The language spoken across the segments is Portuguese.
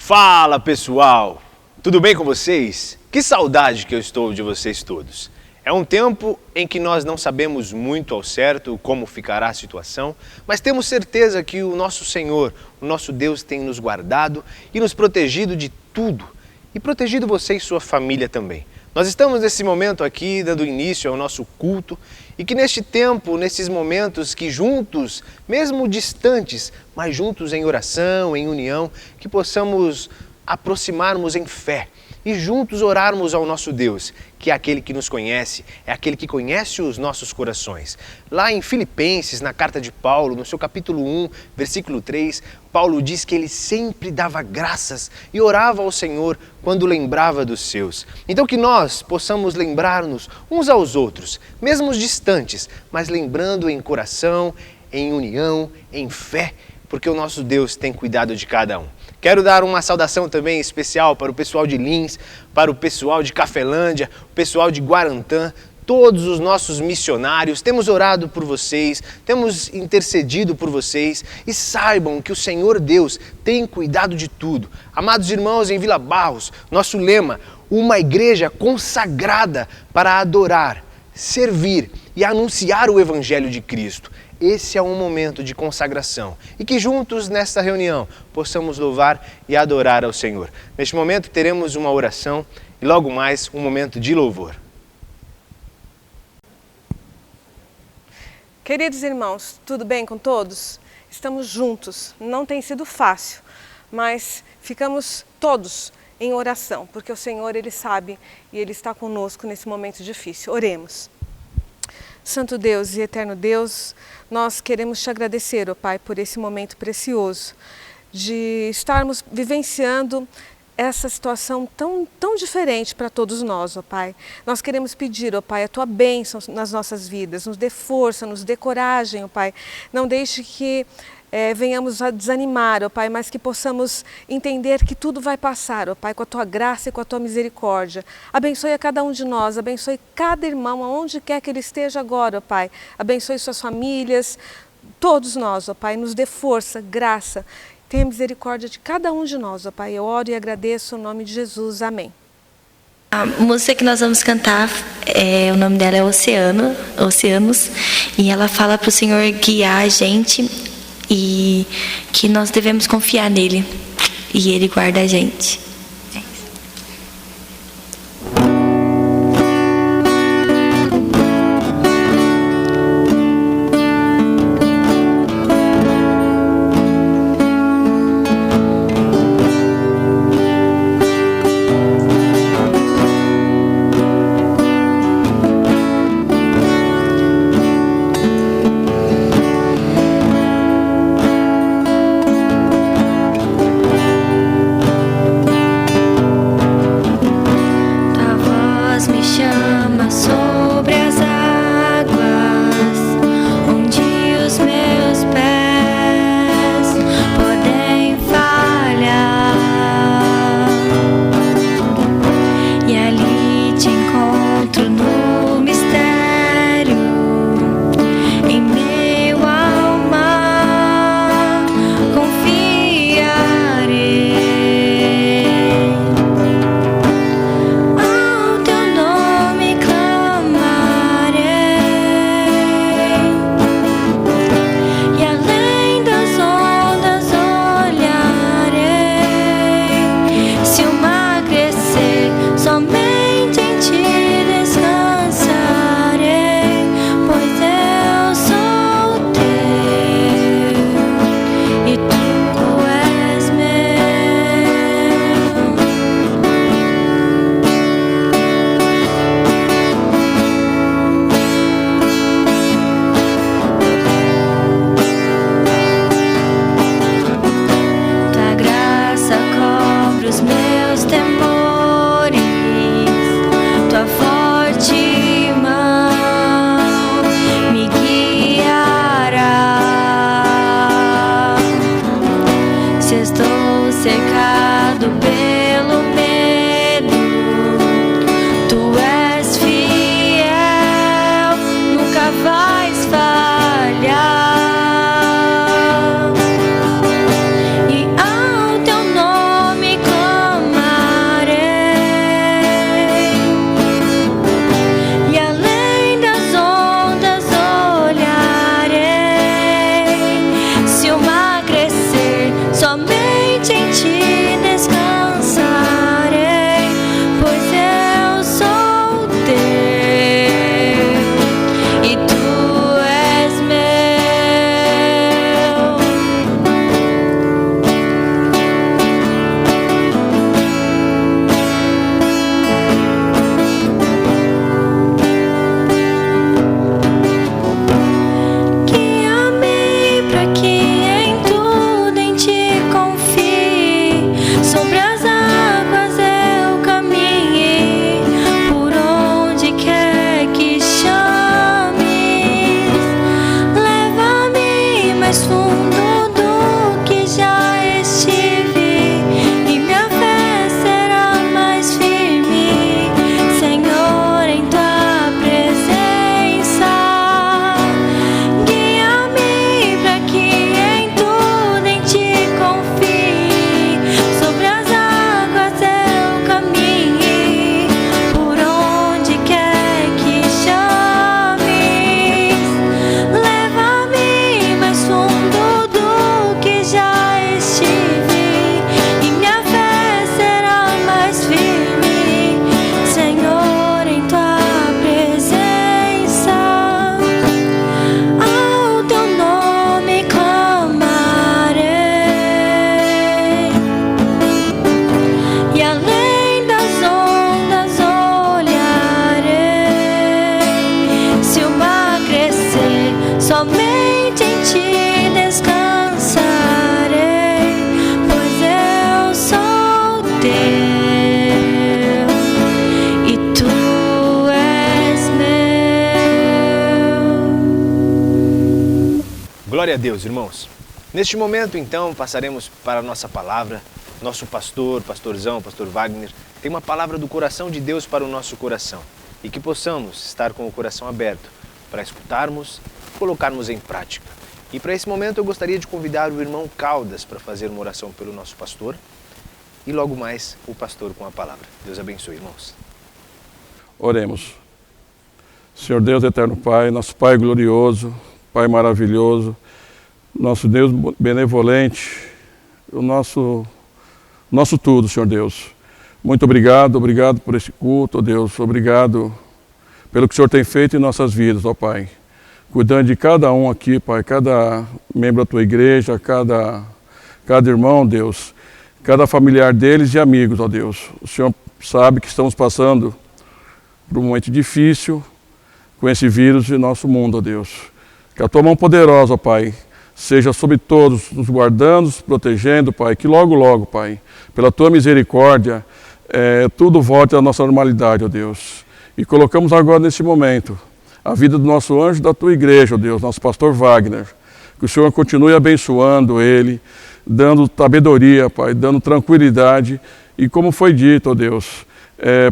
Fala pessoal, tudo bem com vocês? Que saudade que eu estou de vocês todos. É um tempo em que nós não sabemos muito ao certo como ficará a situação, mas temos certeza que o nosso Senhor, o nosso Deus tem nos guardado e nos protegido de tudo e protegido você e sua família também. Nós estamos nesse momento aqui dando início ao nosso culto e que neste tempo, nesses momentos que juntos, mesmo distantes, mas juntos em oração, em união, que possamos aproximarmos em fé e juntos orarmos ao nosso Deus, que é aquele que nos conhece, é aquele que conhece os nossos corações. Lá em Filipenses, na carta de Paulo, no seu capítulo 1, versículo 3, Paulo diz que ele sempre dava graças e orava ao Senhor quando lembrava dos seus. Então que nós possamos lembrar-nos uns aos outros, mesmo distantes, mas lembrando em coração, em união, em fé, porque o nosso Deus tem cuidado de cada um. Quero dar uma saudação também especial para o pessoal de Lins, para o pessoal de Cafelândia, o pessoal de Guarantã, todos os nossos missionários. Temos orado por vocês, temos intercedido por vocês e saibam que o Senhor Deus tem cuidado de tudo. Amados irmãos, em Vila Barros, nosso lema, uma igreja consagrada para adorar, servir e anunciar o Evangelho de Cristo. Esse é um momento de consagração e que juntos nesta reunião possamos louvar e adorar ao Senhor. Neste momento teremos uma oração e logo mais um momento de louvor. Queridos irmãos, tudo bem com todos? Estamos juntos, não tem sido fácil, mas ficamos todos em oração, porque o Senhor, Ele sabe e Ele está conosco nesse momento difícil. Oremos. Santo Deus e eterno Deus, nós queremos te agradecer, ó Pai, por esse momento precioso de estarmos vivenciando essa situação tão diferente para todos nós, ó Pai. Nós queremos pedir, ó Pai, a Tua bênção nas nossas vidas, nos dê força, nos dê coragem, ó Pai. Não deixe que venhamos a desanimar, ó Pai, mas que possamos entender que tudo vai passar, ó Pai, com a Tua graça e com a Tua misericórdia. Abençoe a cada um de nós, abençoe cada irmão, aonde quer que ele esteja agora, ó Pai. Abençoe suas famílias, todos nós, ó Pai, nos dê força, graça. Tenha misericórdia de cada um de nós, ó Pai. Eu oro e agradeço em nome de Jesus. Amém. A música que nós vamos cantar, o nome dela é Oceanos, e ela fala para o Senhor guiar a gente e que nós devemos confiar nele e Ele guarda a gente. Glória a Deus, irmãos. Neste momento, então, passaremos para a nossa palavra. Nosso pastorzão, pastor Wagner, tem uma palavra do coração de Deus para o nosso coração. E que possamos estar com o coração aberto para escutarmos, colocarmos em prática. E para esse momento eu gostaria de convidar o irmão Caldas para fazer uma oração pelo nosso pastor. E logo mais o pastor com a palavra. Deus abençoe, irmãos. Oremos. Senhor Deus, eterno Pai, nosso Pai glorioso, Pai maravilhoso, nosso Deus benevolente, o nosso tudo, Senhor Deus. Muito obrigado por esse culto, ó Deus. Obrigado pelo que o Senhor tem feito em nossas vidas, ó Pai. Cuidando de cada um aqui, Pai, cada membro da Tua igreja, cada irmão, Deus, cada familiar deles e amigos, ó Deus. O Senhor sabe que estamos passando por um momento difícil com esse vírus em nosso mundo, ó Deus. Que a Tua mão poderosa, ó Pai, seja sobre todos, nos guardando, nos protegendo, Pai. Que logo, logo, Pai, pela Tua misericórdia, tudo volte à nossa normalidade, ó Deus. E colocamos agora nesse momento a vida do nosso anjo da Tua igreja, ó Deus, nosso pastor Wagner. Que o Senhor continue abençoando ele, dando sabedoria, Pai, dando tranquilidade. E como foi dito, ó Deus,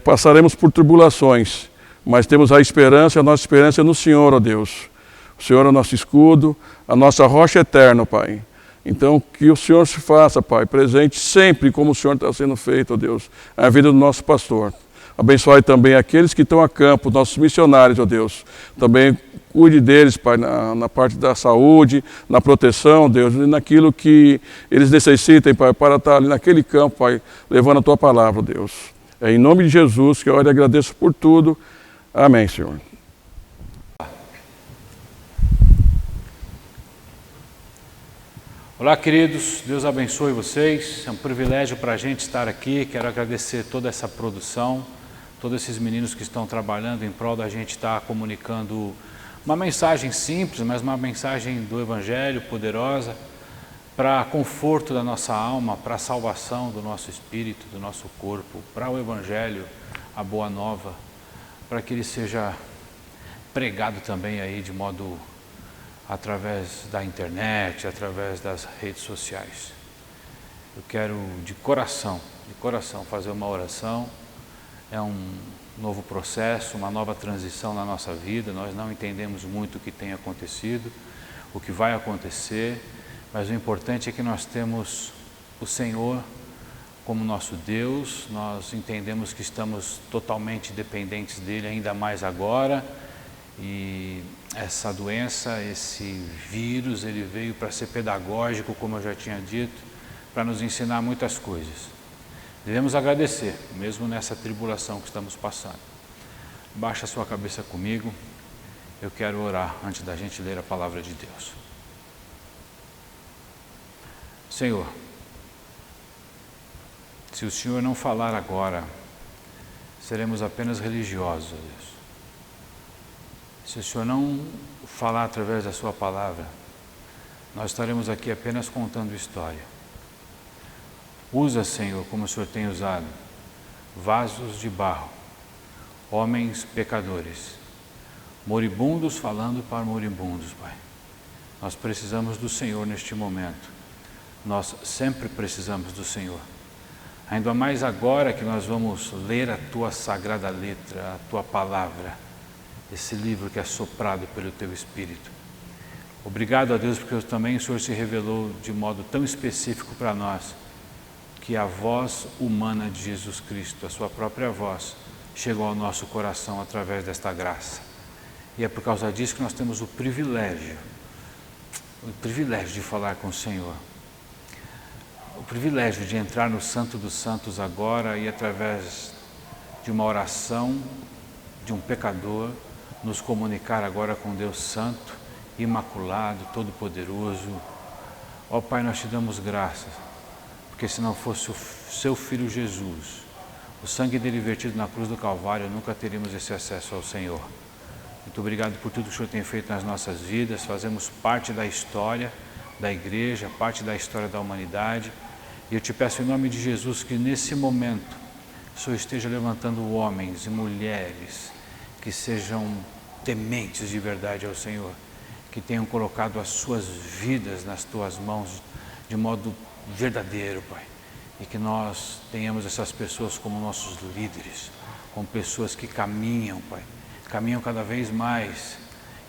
passaremos por tribulações, mas temos a esperança, a nossa esperança é no Senhor, ó Deus. O Senhor é o nosso escudo, a nossa rocha eterna, Pai. Então, que o Senhor se faça, Pai, presente sempre como o Senhor está sendo feito, ó Deus, na vida do nosso pastor. Abençoe também aqueles que estão a campo, nossos missionários, ó Deus. Também cuide deles, Pai, na parte da saúde, na proteção, Deus, e naquilo que eles necessitem, Pai, para estar ali naquele campo, Pai, levando a Tua palavra, ó Deus. É em nome de Jesus que eu oro e agradeço por tudo. Amém, Senhor. Olá, queridos, Deus abençoe vocês. É um privilégio para a gente estar aqui. Quero agradecer toda essa produção, todos esses meninos que estão trabalhando em prol da gente estar comunicando uma mensagem simples, mas uma mensagem do Evangelho poderosa para conforto da nossa alma, para a salvação do nosso espírito, do nosso corpo, para o Evangelho, a boa nova, para que ele seja pregado também aí de modo através da internet, através das redes sociais. Eu quero de coração fazer uma oração. É um novo processo, uma nova transição na nossa vida. Nós não entendemos muito o que tem acontecido, o que vai acontecer, mas o importante é que nós temos o Senhor como nosso Deus. Nós entendemos que estamos totalmente dependentes dele, ainda mais agora. E essa doença, esse vírus, ele veio para ser pedagógico, como eu já tinha dito, para nos ensinar muitas coisas. Devemos agradecer, mesmo nessa tribulação que estamos passando. Baixa a sua cabeça comigo, eu quero orar antes da gente ler a palavra de Deus. Senhor, se o Senhor não falar agora, seremos apenas religiosos, ó Deus. Se o Senhor não falar através da sua palavra, nós estaremos aqui apenas contando história. Usa, Senhor, como o Senhor tem usado, vasos de barro, homens pecadores, moribundos falando para moribundos, Pai. Nós precisamos do Senhor neste momento. Nós sempre precisamos do Senhor. Ainda mais agora que nós vamos ler a Tua sagrada letra, a Tua palavra, esse livro que é soprado pelo Teu Espírito. Obrigado a Deus, porque também o Senhor se revelou de modo tão específico para nós, que a voz humana de Jesus Cristo, a sua própria voz, chegou ao nosso coração através desta graça. E é por causa disso que nós temos o privilégio de falar com o Senhor. O privilégio de entrar no Santo dos Santos agora e através de uma oração de um pecador, nos comunicar agora com Deus Santo, Imaculado, Todo-Poderoso. Ó Pai, nós te damos graças, porque se não fosse o Seu Filho Jesus, o sangue dele vertido na cruz do Calvário, nunca teríamos esse acesso ao Senhor. Muito obrigado por tudo que o Senhor tem feito nas nossas vidas. Fazemos parte da história da igreja, parte da história da humanidade. E eu te peço em nome de Jesus que nesse momento o Senhor esteja levantando homens e mulheres que sejam tementes de verdade ao Senhor, que tenham colocado as suas vidas nas Tuas mãos de modo verdadeiro, Pai. E que nós tenhamos essas pessoas como nossos líderes, como pessoas que caminham, Pai, caminham cada vez mais,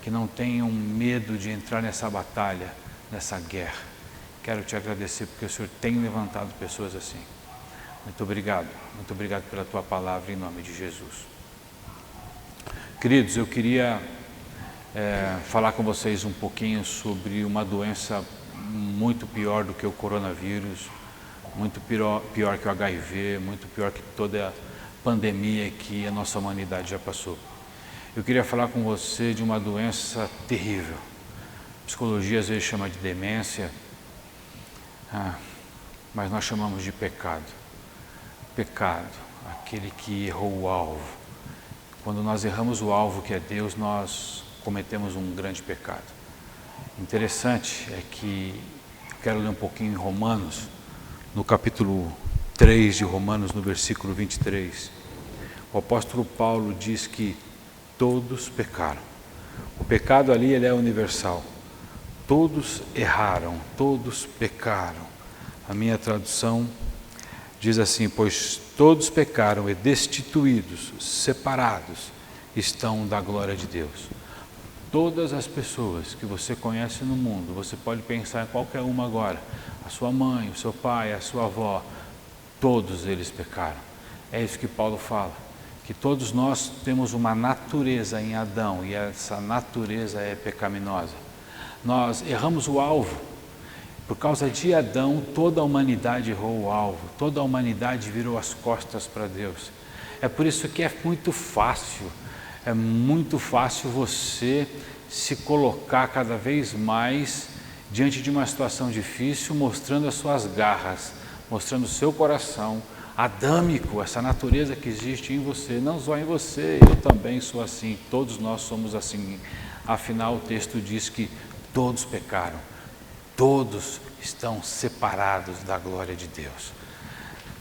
que não tenham medo de entrar nessa batalha, nessa guerra. Quero Te agradecer porque o Senhor tem levantado pessoas assim. Muito obrigado pela Tua palavra em nome de Jesus. Queridos, eu queria falar com vocês um pouquinho sobre uma doença muito pior do que o coronavírus, muito pior que o HIV, muito pior que toda a pandemia que a nossa humanidade já passou. Eu queria falar com você de uma doença terrível. A psicologia às vezes chama de demência, mas nós chamamos de pecado. Pecado, aquele que errou o alvo. Quando nós erramos o alvo, que é Deus, nós cometemos um grande pecado. Interessante é que eu quero ler um pouquinho em Romanos, no capítulo 3 de Romanos, no versículo 23. O apóstolo Paulo diz que todos pecaram. O pecado ali ele é universal. Todos erraram, todos pecaram. A minha tradução diz assim: pois todos pecaram e destituídos, separados, estão da glória de Deus. Todas as pessoas que você conhece no mundo, você pode pensar em qualquer uma agora, a sua mãe, o seu pai, a sua avó, todos eles pecaram. É isso que Paulo fala, que todos nós temos uma natureza em Adão e essa natureza é pecaminosa. Nós erramos o alvo. Por causa de Adão, toda a humanidade errou o alvo, toda a humanidade virou as costas para Deus. É por isso que é muito fácil você se colocar cada vez mais diante de uma situação difícil, mostrando as suas garras, mostrando o seu coração adâmico, essa natureza que existe em você, não só em você, eu também sou assim, todos nós somos assim. Afinal, o texto diz que todos pecaram. Todos estão separados da glória de Deus.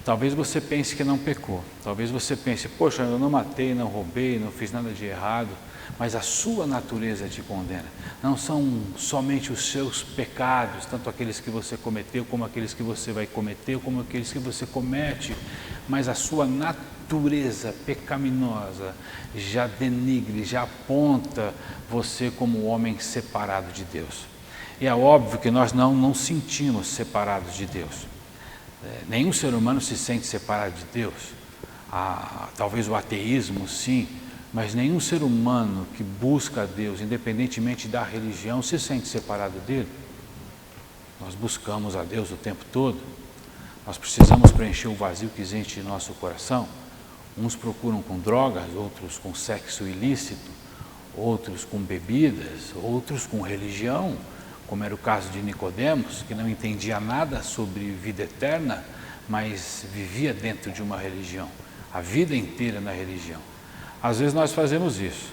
Talvez você pense que não pecou. Talvez você pense, poxa, eu não matei, não roubei, não fiz nada de errado. Mas a sua natureza te condena. Não são somente os seus pecados, tanto aqueles que você cometeu, como aqueles que você vai cometer, como aqueles que você comete. Mas a sua natureza pecaminosa já denigre, já aponta você como homem separado de Deus. E é óbvio que nós não nos sentimos separados de Deus. Nenhum ser humano se sente separado de Deus. Talvez o ateísmo, sim, mas nenhum ser humano que busca a Deus, independentemente da religião, se sente separado dele. Nós buscamos a Deus o tempo todo. Nós precisamos preencher o vazio que existe em nosso coração. Uns procuram com drogas, outros com sexo ilícito, outros com bebidas, outros com religião, como era o caso de Nicodemos, que não entendia nada sobre vida eterna, mas vivia dentro de uma religião, a vida inteira na religião. Às vezes nós fazemos isso,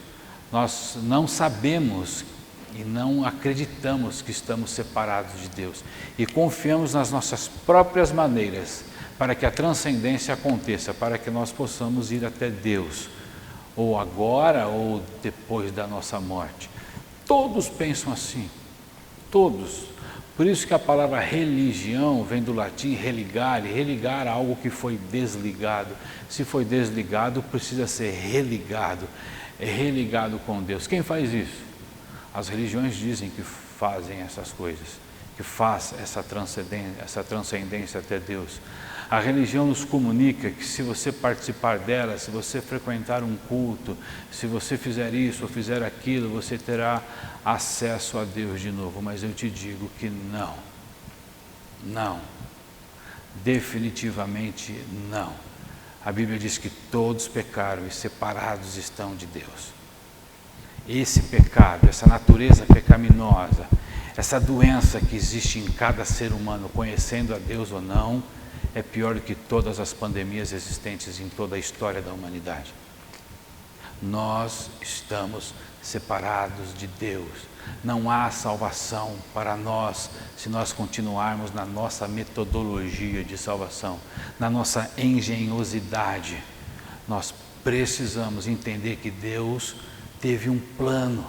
nós não sabemos e não acreditamos que estamos separados de Deus e confiamos nas nossas próprias maneiras para que a transcendência aconteça, para que nós possamos ir até Deus, ou agora ou depois da nossa morte. Todos pensam assim. Todos. Por isso que a palavra religião vem do latim religare, religar algo que foi desligado. Se foi desligado, precisa ser religado, religado com Deus. Quem faz isso? As religiões dizem que fazem essas coisas, que faz essa transcendência até Deus. A religião nos comunica que se você participar dela, se você frequentar um culto, se você fizer isso ou fizer aquilo, você terá acesso a Deus de novo. Mas eu te digo que não. Não. Definitivamente não. A Bíblia diz que todos pecaram e separados estão de Deus. Esse pecado, essa natureza pecaminosa, essa doença que existe em cada ser humano, conhecendo a Deus ou não, é pior do que todas as pandemias existentes em toda a história da humanidade. Nós estamos separados de Deus. Não há salvação para nós se nós continuarmos na nossa metodologia de salvação, na nossa engenhosidade. Nós precisamos entender que Deus teve um plano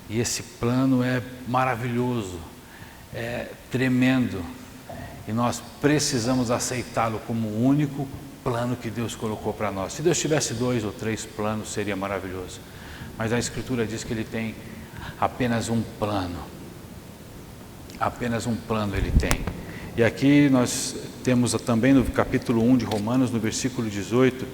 E esse plano é maravilhoso, é tremendo. E nós precisamos aceitá-lo como o único plano que Deus colocou para nós. Se Deus tivesse 2 ou 3 planos, seria maravilhoso. Mas a Escritura diz que Ele tem apenas um plano. Apenas um plano Ele tem. E aqui nós temos também no capítulo 1 de Romanos, no versículo 18,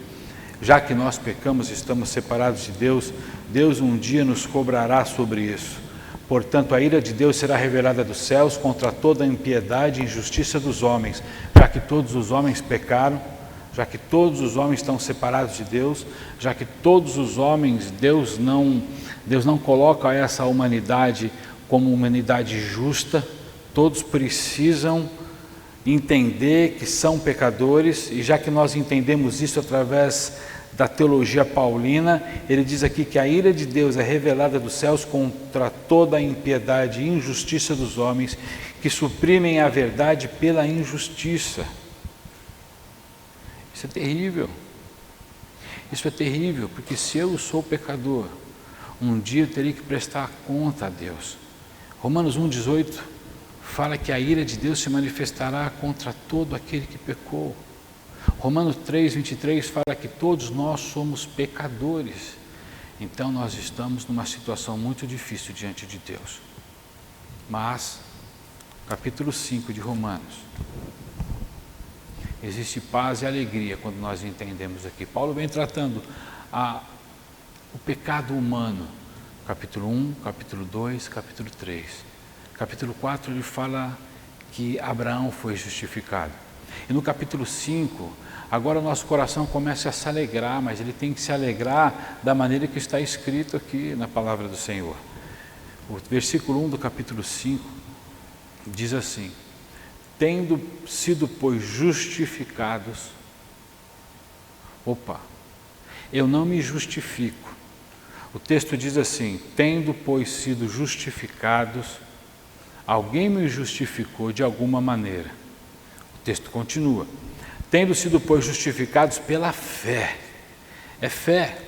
já que nós pecamos e estamos separados de Deus, Deus um dia nos cobrará sobre isso. Portanto, a ira de Deus será revelada dos céus contra toda a impiedade e injustiça dos homens, já que todos os homens pecaram, já que todos os homens estão separados de Deus, já que todos os homens, Deus não coloca essa humanidade como humanidade justa, todos precisam entender que são pecadores, e já que nós entendemos isso através da teologia paulina, ele diz aqui que a ira de Deus é revelada dos céus contra toda a impiedade e injustiça dos homens que suprimem a verdade pela injustiça. Isso é terrível. Isso é terrível, porque se eu sou pecador, um dia eu teria que prestar conta a Deus. Romanos 1,18 fala que a ira de Deus se manifestará contra todo aquele que pecou. Romanos 3,23 fala que todos nós somos pecadores. Então nós estamos numa situação muito difícil diante de Deus. Mas, capítulo 5 de Romanos, existe paz e alegria quando nós entendemos aqui. Paulo vem tratando o pecado humano. Capítulo 1, capítulo 2, capítulo 3. Capítulo 4 ele fala que Abraão foi justificado. E no capítulo 5, agora o nosso coração começa a se alegrar, mas ele tem que se alegrar da maneira que está escrito aqui na palavra do Senhor. O versículo 1 do capítulo 5 diz assim: tendo sido, pois, justificados. Eu não me justifico. O texto diz assim: tendo, pois, sido justificados, alguém me justificou de alguma maneira. O texto continua: tendo sido, pois, justificados pela fé. É fé.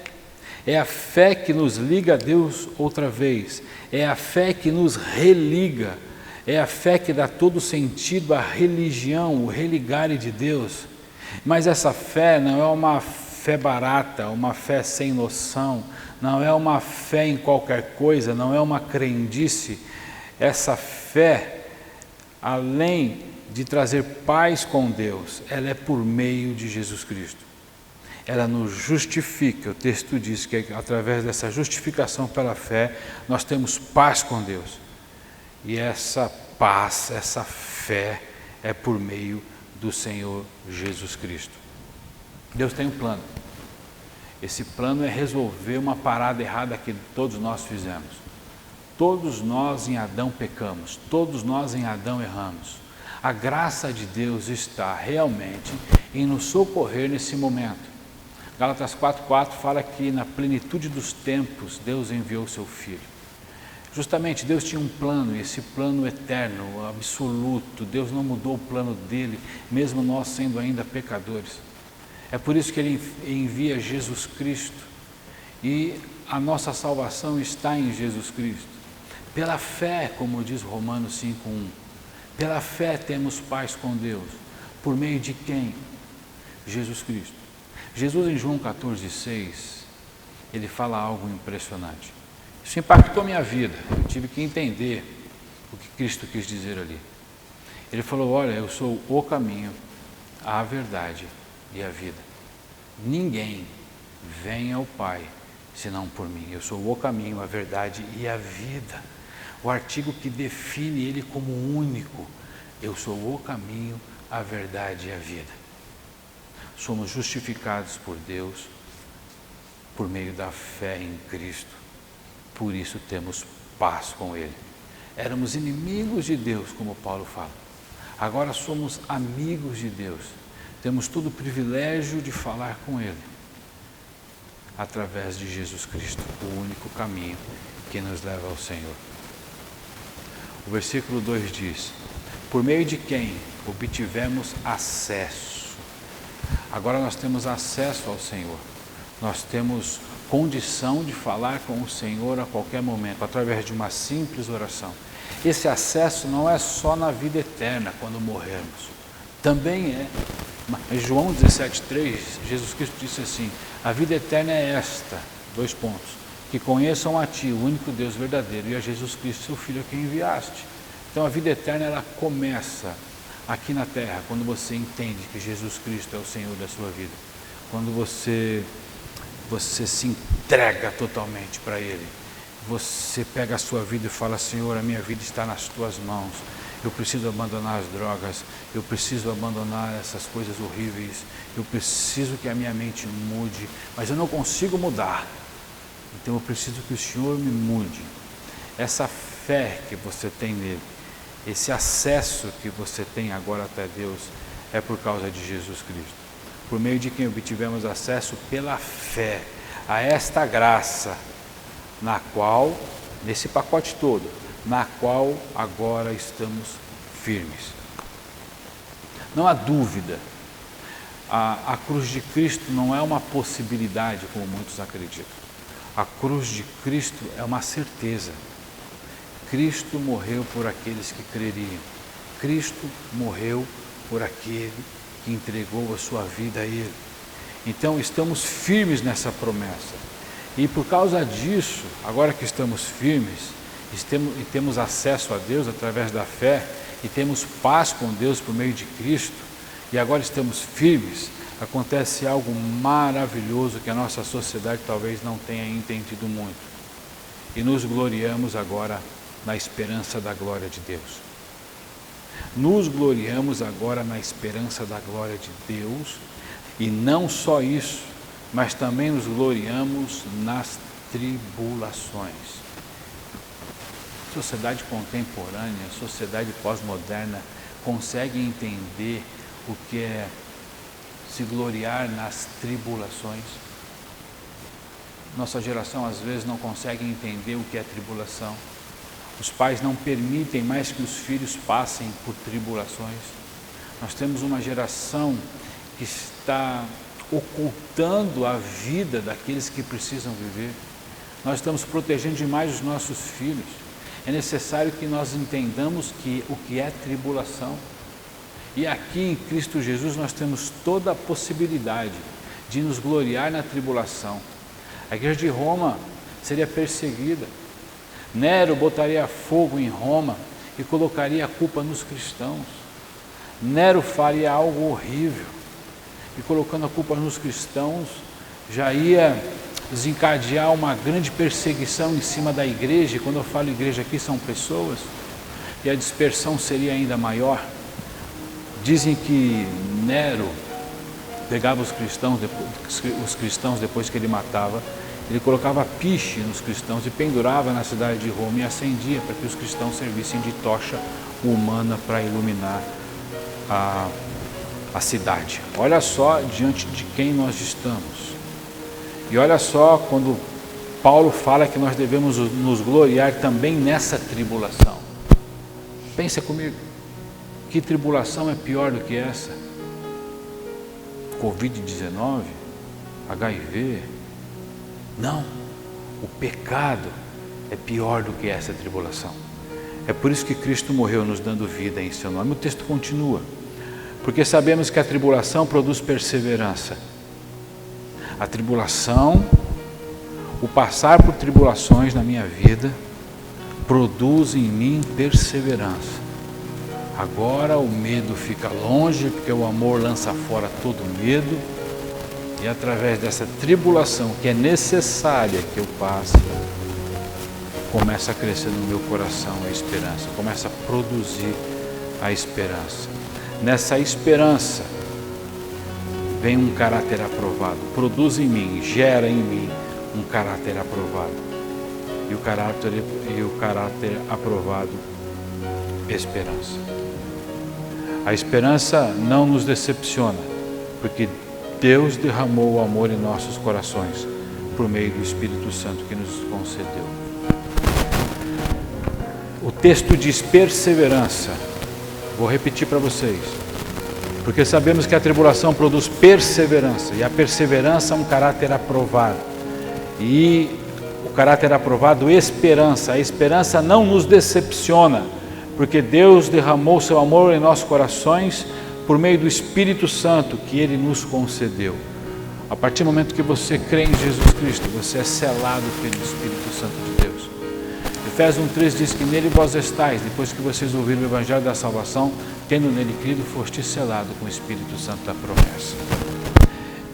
É a fé que nos liga a Deus outra vez. É a fé que nos religa. É a fé que dá todo sentido à religião, o religare de Deus. Mas essa fé não é uma fé barata, uma fé sem noção, não é uma fé em qualquer coisa, não é uma crendice. Essa fé, além de trazer paz com Deus, ela é por meio de Jesus Cristo. Ela nos justifica. O texto diz que através dessa justificação pela fé, nós temos paz com Deus. E essa paz, essa fé é por meio do Senhor Jesus Cristo. Deus tem um plano. Esse plano é resolver uma parada errada que todos nós fizemos. Todos nós em Adão pecamos, todos nós em Adão erramos. A graça de Deus está realmente em nos socorrer nesse momento. Gálatas 4,4 fala que na plenitude dos tempos Deus enviou o seu Filho. Justamente Deus tinha um plano, e esse plano eterno, absoluto. Deus não mudou o plano dele, mesmo nós sendo ainda pecadores. É por isso que ele envia Jesus Cristo, e a nossa salvação está em Jesus Cristo. Pela fé, como diz Romanos 5,1, pela fé temos paz com Deus. Por meio de quem? Jesus Cristo. Jesus em João 14,6, ele fala algo impressionante. Isso impactou minha vida, eu tive que entender o que Cristo quis dizer ali. Ele falou: olha, eu sou o caminho, a verdade e a vida. Ninguém vem ao Pai senão por mim. Eu sou o caminho, a verdade e a vida. O artigo que define ele como único. Eu sou o caminho, a verdade e a vida. Somos justificados por Deus por meio da fé em Cristo. Por isso temos paz com Ele. Éramos inimigos de Deus, como Paulo fala. Agora somos amigos de Deus. Temos todo o privilégio de falar com Ele. Através de Jesus Cristo, o único caminho que nos leva ao Senhor. O versículo 2 diz: por meio de quem obtivemos acesso. Agora nós temos acesso ao Senhor. Nós temos condição de falar com o Senhor a qualquer momento, através de uma simples oração. Esse acesso não é só na vida eterna, quando morrermos. Também é. Em João 17,3, Jesus Cristo disse assim: a vida eterna é esta, : que conheçam a Ti, o único Deus verdadeiro, e a Jesus Cristo, Seu Filho, a quem enviaste. Então a vida eterna, ela começa aqui na terra, quando você entende que Jesus Cristo é o Senhor da sua vida. Quando você se entrega totalmente para Ele. Você pega a sua vida e fala: Senhor, a minha vida está nas Tuas mãos. Eu preciso abandonar as drogas, eu preciso abandonar essas coisas horríveis, eu preciso que a minha mente mude, mas eu não consigo mudar. Então eu preciso que o Senhor me mude. Essa fé que você tem nele, esse acesso que você tem agora até Deus, é por causa de Jesus Cristo, por meio de quem obtivemos acesso pela fé a esta graça, na qual, nesse pacote todo, na qual agora estamos firmes. Não há dúvida, a cruz de Cristo não é uma possibilidade, como muitos acreditam. A cruz de Cristo é uma certeza. Cristo morreu por aqueles que creriam. Cristo morreu por aquele que entregou a sua vida a Ele. Então estamos firmes nessa promessa. E por causa disso, agora que estamos firmes, e temos acesso a Deus através da fé, e temos paz com Deus por meio de Cristo, e agora estamos firmes, acontece algo maravilhoso que a nossa sociedade talvez não tenha entendido muito. E nos gloriamos agora na esperança da glória de Deus. Nos gloriamos agora na esperança da glória de Deus, e não só isso, mas também nos gloriamos nas tribulações. Sociedade contemporânea, sociedade pós-moderna, consegue entender o que é se gloriar nas tribulações? Nossa geração às vezes não consegue entender o que é tribulação. Os pais não permitem mais que os filhos passem por tribulações. Nós temos uma geração que está ocultando a vida daqueles que precisam viver. Nós estamos protegendo demais os nossos filhos. É necessário que nós entendamos o que é tribulação. E aqui em Cristo Jesus nós temos toda a possibilidade de nos gloriar na tribulação. A igreja de Roma seria perseguida. Nero botaria fogo em Roma e colocaria a culpa nos cristãos. Nero faria algo horrível e, colocando a culpa nos cristãos, já ia desencadear uma grande perseguição em cima da igreja. E quando eu falo igreja aqui, são pessoas, e a dispersão seria ainda maior. Dizem que Nero pegava os cristãos depois que ele matava, ele colocava piche nos cristãos e pendurava na cidade de Roma e acendia para que os cristãos servissem de tocha humana para iluminar a cidade. Olha só diante de quem nós estamos. E olha só quando Paulo fala que nós devemos nos gloriar também nessa tribulação. Pensa comigo, que tribulação é pior do que essa? Covid-19? HIV? Não, o pecado é pior do que essa tribulação. É por isso que Cristo morreu nos dando vida em seu nome. O texto continua. Porque sabemos que a tribulação produz perseverança. A tribulação, o passar por tribulações na minha vida, produz em mim perseverança. Agora o medo fica longe, porque o amor lança fora todo medo. E através dessa tribulação que é necessária que eu passe, começa a crescer no meu coração a esperança, começa a produzir a esperança. Nessa esperança vem um caráter aprovado, produz em mim, gera em mim um caráter aprovado. E o caráter aprovado, esperança. A esperança não nos decepciona, porque Deus derramou o amor em nossos corações por meio do Espírito Santo que nos concedeu. O texto diz perseverança. Vou repetir para vocês. Porque sabemos que a tribulação produz perseverança, e a perseverança é um caráter aprovado. E o caráter aprovado, esperança. A esperança não nos decepciona, porque Deus derramou seu amor em nossos corações por meio do Espírito Santo que Ele nos concedeu. A partir do momento que você crê em Jesus Cristo, você é selado pelo Espírito Santo de Deus. Efésios 1:3 diz que nele vós estáis, depois que vocês ouviram o Evangelho da salvação, tendo nele crido, foste selado com o Espírito Santo da promessa.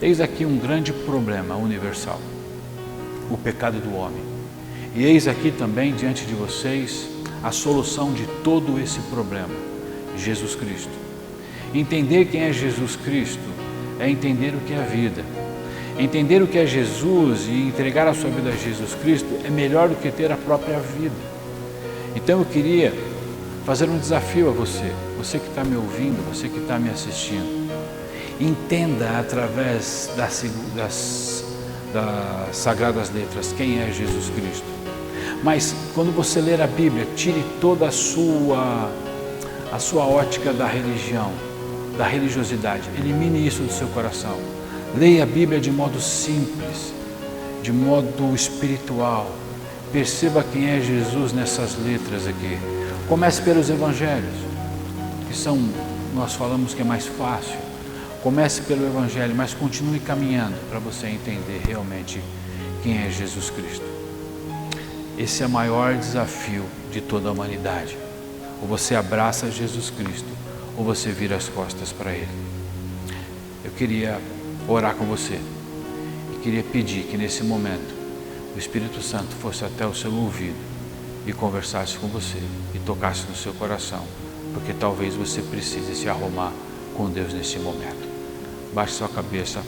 Eis aqui um grande problema universal, o pecado do homem. E eis aqui também diante de vocês a solução de todo esse problema, Jesus Cristo. Entender quem é Jesus Cristo é entender o que é a vida. Entender o que é Jesus e entregar a sua vida a Jesus Cristo é melhor do que ter a própria vida. Então eu queria fazer um desafio a você, você que está me ouvindo, você que está me assistindo. Entenda através das Sagradas Letras quem é Jesus Cristo. Mas quando você ler a Bíblia, tire toda a sua ótica da religião, da religiosidade. Elimine isso do seu coração. Leia a Bíblia de modo simples, de modo espiritual. Perceba quem é Jesus nessas letras aqui. Comece pelos Evangelhos, que são, nós falamos que é mais fácil. Comece pelo Evangelho, mas continue caminhando para você entender realmente quem é Jesus Cristo. Esse é o maior desafio de toda a humanidade. Ou você abraça Jesus Cristo, ou você vira as costas para Ele. Eu queria orar com você e queria pedir que nesse momento o Espírito Santo fosse até o seu ouvido e conversasse com você e tocasse no seu coração, porque talvez você precise se arrumar com Deus nesse momento. Baixe sua cabeça,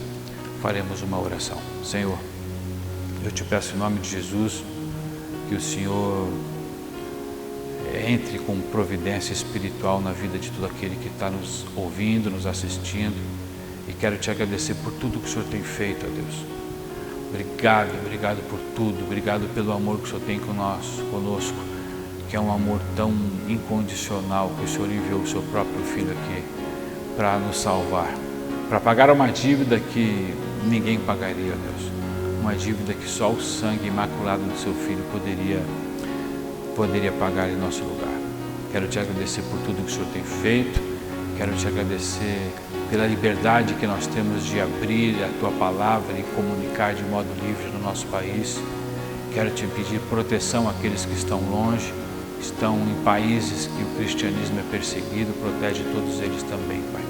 faremos uma oração. Senhor, eu te peço em nome de Jesus que o Senhor entre com providência espiritual na vida de todo aquele que está nos ouvindo, nos assistindo. E quero te agradecer por tudo que o Senhor tem feito, ó Deus. Obrigado por tudo. Obrigado pelo amor que o Senhor tem conosco, que é um amor tão incondicional, que o Senhor enviou o seu próprio Filho aqui para nos salvar, para pagar uma dívida que ninguém pagaria, ó Deus. Uma dívida que só o sangue imaculado do seu Filho poderia pagar em nosso lugar. Quero te agradecer por tudo que o Senhor tem feito. Quero te agradecer pela liberdade que nós temos de abrir a Tua Palavra e comunicar de modo livre no nosso país. Quero te pedir proteção àqueles que estão longe, estão em países que o cristianismo é perseguido, protege todos eles também, Pai.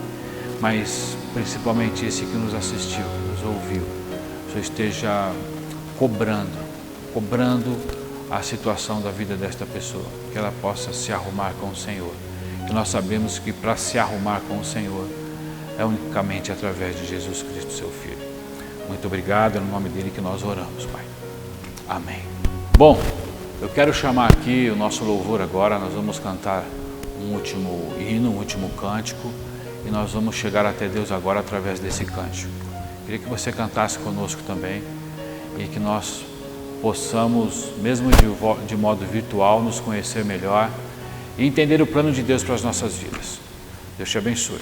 Mas principalmente esse que nos assistiu, que nos ouviu, o Senhor esteja cobrando a situação da vida desta pessoa, que ela possa se arrumar com o Senhor. E nós sabemos que para se arrumar com o Senhor é unicamente através de Jesus Cristo, seu Filho. Muito obrigado, é no nome dele que nós oramos, Pai. Amém. Bom, eu quero chamar aqui o nosso louvor agora. Nós vamos cantar um último hino, um último cântico, e nós vamos chegar até Deus agora através desse cântico. Queria que você cantasse conosco também e que nós possamos, mesmo de modo virtual, nos conhecer melhor e entender o plano de Deus para as nossas vidas. Deus te abençoe.